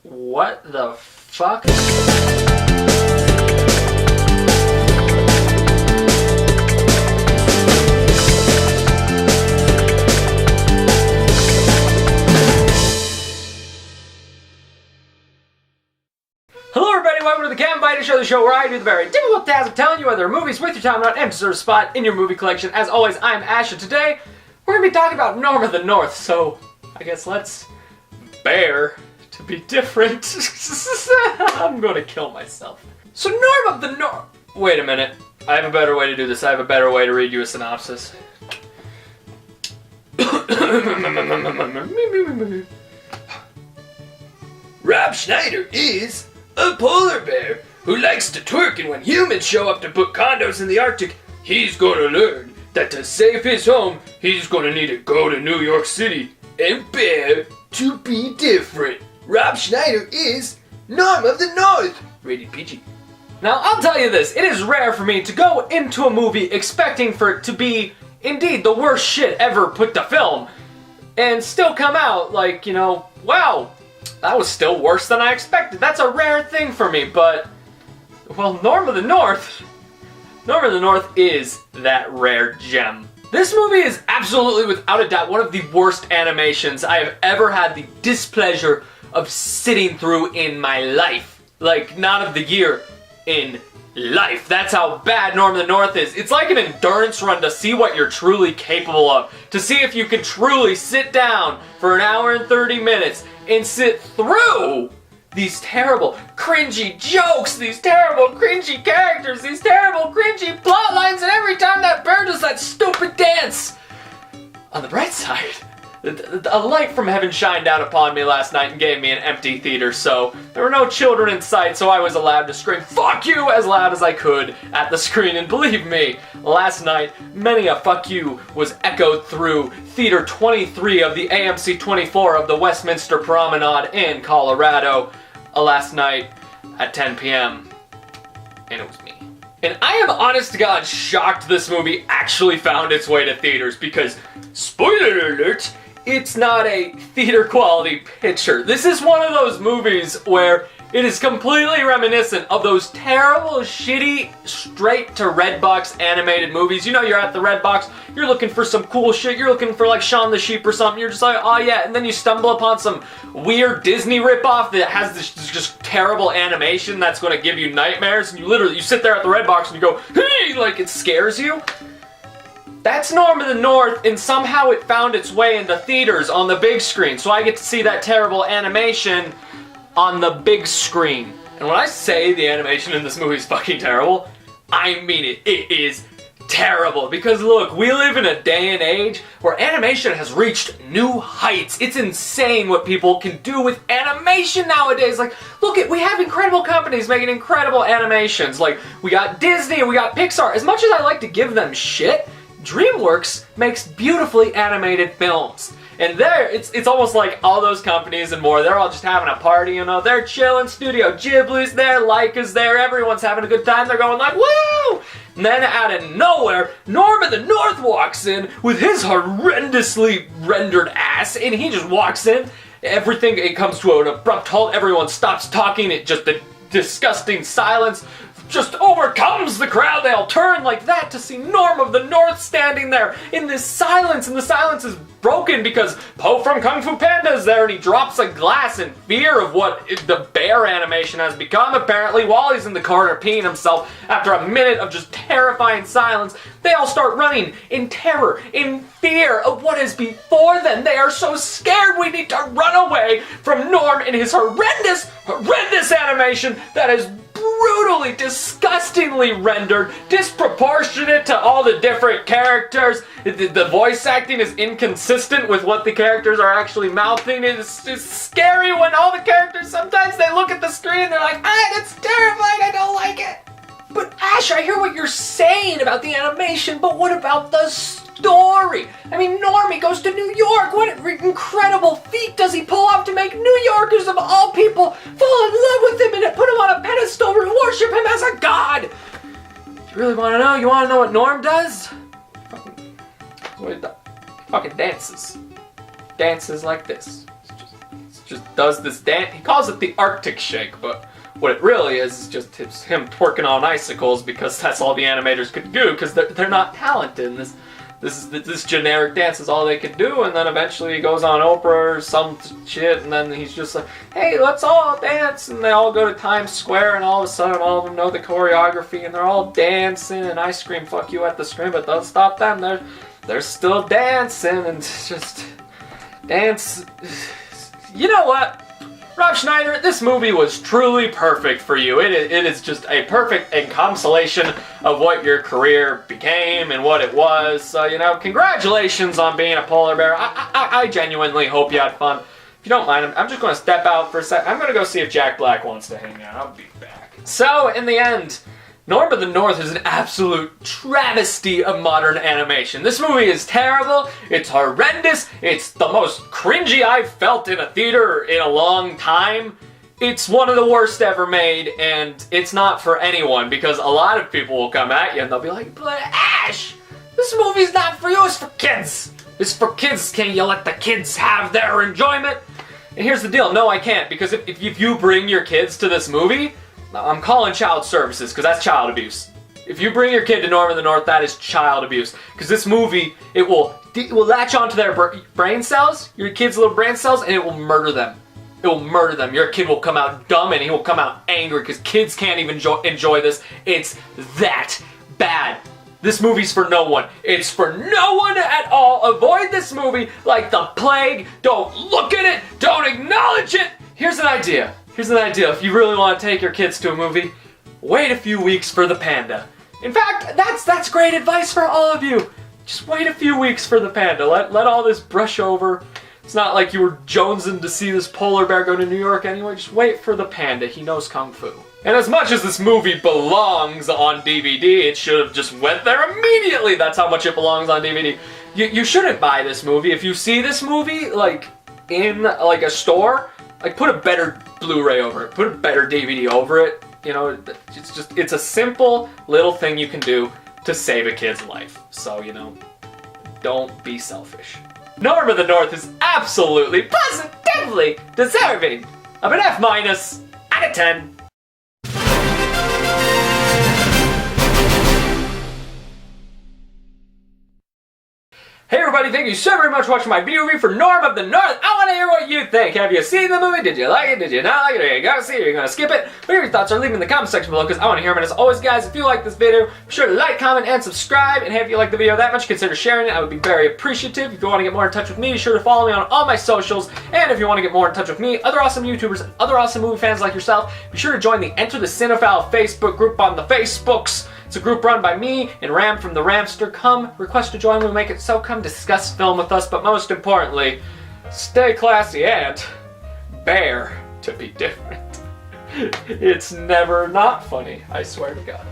What the fuck? Hello everybody, welcome to the Cam Biter Show, the show where I do the very difficult task of telling you whether movies worth your time or not and deserve a spot in your movie collection. As always, I'm Ash, and today we're going to be talking about Norm of the North, so I guess let's bear to be different. I'm going to kill myself. So Norm of the North... Wait a minute. I have a better way to do this. I have a better way to read you a synopsis. Rob Schneider is a polar bear who likes to twerk, and when humans show up to put condos in the Arctic, he's gonna learn that to save his home, he's gonna need to go to New York City and bear to be different. Rob Schneider is Norm of the North, rated PG. Now, I'll tell you this, it is rare for me to go into a movie expecting for it to be, indeed, the worst shit ever put to film, and still come out like, you know, wow, that was still worse than I expected. That's a rare thing for me, but, well, Norm of the North is that rare gem. This movie is absolutely, without a doubt, one of the worst animations I have ever had the displeasure of sitting through in my life. Like, not of the year, in life. That's how bad Norm of the North is. It's like an endurance run to see what you're truly capable of. To see if you can truly sit down for an hour and 30 minutes and sit through these terrible, cringy jokes, these terrible, cringy characters, these terrible, cringy plot lines, and every time that bear does that stupid dance. On the bright side, a light from heaven shined down upon me last night and gave me an empty theater, so there were no children in sight, so I was allowed to scream "fuck you" as loud as I could at the screen, and believe me, last night, many a fuck you was echoed through Theater 23 of the AMC 24 of the Westminster Promenade in Colorado last night at 10 p.m. And it was me. And I am honest to God shocked this movie actually found its way to theaters because, spoiler alert, it's not a theater quality picture. This is one of those movies where it is completely reminiscent of those terrible, shitty, straight to Redbox animated movies. You know, you're at the Redbox, you're looking for some cool shit, you're looking for like Shaun the Sheep or something, you're just like, oh yeah, and then you stumble upon some weird Disney ripoff that has this just terrible animation that's gonna give you nightmares, and you sit there at the Redbox and you go, hey, like it scares you. That's Norm of the North, and somehow it found its way into theaters on the big screen, so I get to see that terrible animation on the big screen. And when I say the animation in this movie is fucking terrible, I mean it. It is terrible. Because look, we live in a day and age where animation has reached new heights. It's insane what people can do with animation nowadays. Like, look, we have incredible companies making incredible animations. Like, we got Disney and we got Pixar. As much as I like to give them shit, DreamWorks makes beautifully animated films. And there, it's almost like all those companies and more, they're all just having a party, you know, they're chilling, Studio Ghibli's there, Leica's there, everyone's having a good time, they're going like, woo! And then out of nowhere, Norm of the North walks in with his horrendously rendered ass, and he just walks in, everything, it comes to an abrupt halt, everyone stops talking, it just, the disgusting silence just overcomes the crowd. They all turn like that to see Norm of the North standing there in this silence, and the silence is broken because Po from Kung Fu Panda is there, and he drops a glass in fear of what the bear animation has become. Apparently, while he's in the corner peeing himself, after a minute of just terrifying silence, they all start running in terror, in fear of what is before them. They are so scared we need to run away from Norm and his horrendous animation that is brutally, disgustingly rendered, disproportionate to all the different characters. The voice acting is inconsistent with what the characters are actually mouthing. It's scary when all the characters, sometimes they look at the screen and they're like, ah, that's terrifying, I don't like it. But Ash, I hear what you're saying about the animation, but what about the story? I mean, Normie goes to New York. What incredible feat does he pull off to make New Yorkers of all people fall in love with him and put him on a pedestal and worship him as a god? You really want to know? You want to know what Norm does? Fucking dances. Dances like this. It's just does this dance. He calls it the Arctic Shake, but what it really is just him twerking on icicles because that's all the animators could do because they're not talented. And this generic dance is all they could do, and then eventually he goes on Oprah or some shit, and then he's just like, hey, let's all dance, and they all go to Times Square, and all of a sudden all of them know the choreography, and they're all dancing, and I scream fuck you at the screen, but don't stop them, they're still dancing, and just dance. You know what? Rob Schneider, this movie was truly perfect for you. It is just a perfect encapsulation of what your career became and what it was. So, you know, congratulations on being a polar bear. I genuinely hope you had fun. If you don't mind, I'm just going to step out for a sec. I'm going to go see if Jack Black wants to hang out. I'll be back. So, in the end, Norm of the North is an absolute travesty of modern animation. This movie is terrible, it's horrendous, it's the most cringy I've felt in a theater in a long time. It's one of the worst ever made, and it's not for anyone, because a lot of people will come at you and they'll be like, but Ash, this movie's not for you, it's for kids. It's for kids, can't you let the kids have their enjoyment? And here's the deal, no I can't, because if you bring your kids to this movie, I'm calling child services, because that's child abuse. If you bring your kid to Norm of the North, that is child abuse. Because this movie, it will latch onto their brain cells, your kid's little brain cells, and it will murder them. It will murder them. Your kid will come out dumb, and he will come out angry, because kids can't even enjoy this. It's that bad. This movie's for no one. It's for no one at all. Avoid this movie like the plague. Don't look at it. Don't acknowledge it. Here's an idea. If you really want to take your kids to a movie, wait a few weeks for the panda. In fact, that's great advice for all of you. Just wait a few weeks for the panda. Let all this brush over. It's not like you were jonesing to see this polar bear go to New York anyway. Just wait for the panda. He knows kung fu. And as much as this movie belongs on DVD, it should have just went there immediately. That's how much it belongs on DVD. You shouldn't buy this movie. If you see this movie, like, in, like, a store, like, put a better Blu-ray over it. Put a better DVD over it. You know, it's a simple little thing you can do to save a kid's life. So, you know, don't be selfish. Norm of the North is absolutely, positively deserving of an F- out of 10. Hey everybody, thank you so very much for watching my video review for Norm of the North. I want to hear what you think. Have you seen the movie? Did you like it? Did you not like it? Are you going to see it? Are you going to skip it? Whatever your thoughts are, leave them in the comment section below because I want to hear them. And as always, guys, if you like this video, be sure to like, comment, and subscribe. And if you like the video that much, consider sharing it. I would be very appreciative. If you want to get more in touch with me, be sure to follow me on all my socials. And if you want to get more in touch with me, other awesome YouTubers, and other awesome movie fans like yourself, be sure to join the Enter the Cinephile Facebook group on the Facebooks. It's a group run by me and Ram from the Ramster. Come, request to join, we'll make it so. Come discuss film with us, but most importantly, stay classy and bear to be different. It's never not funny, I swear to God.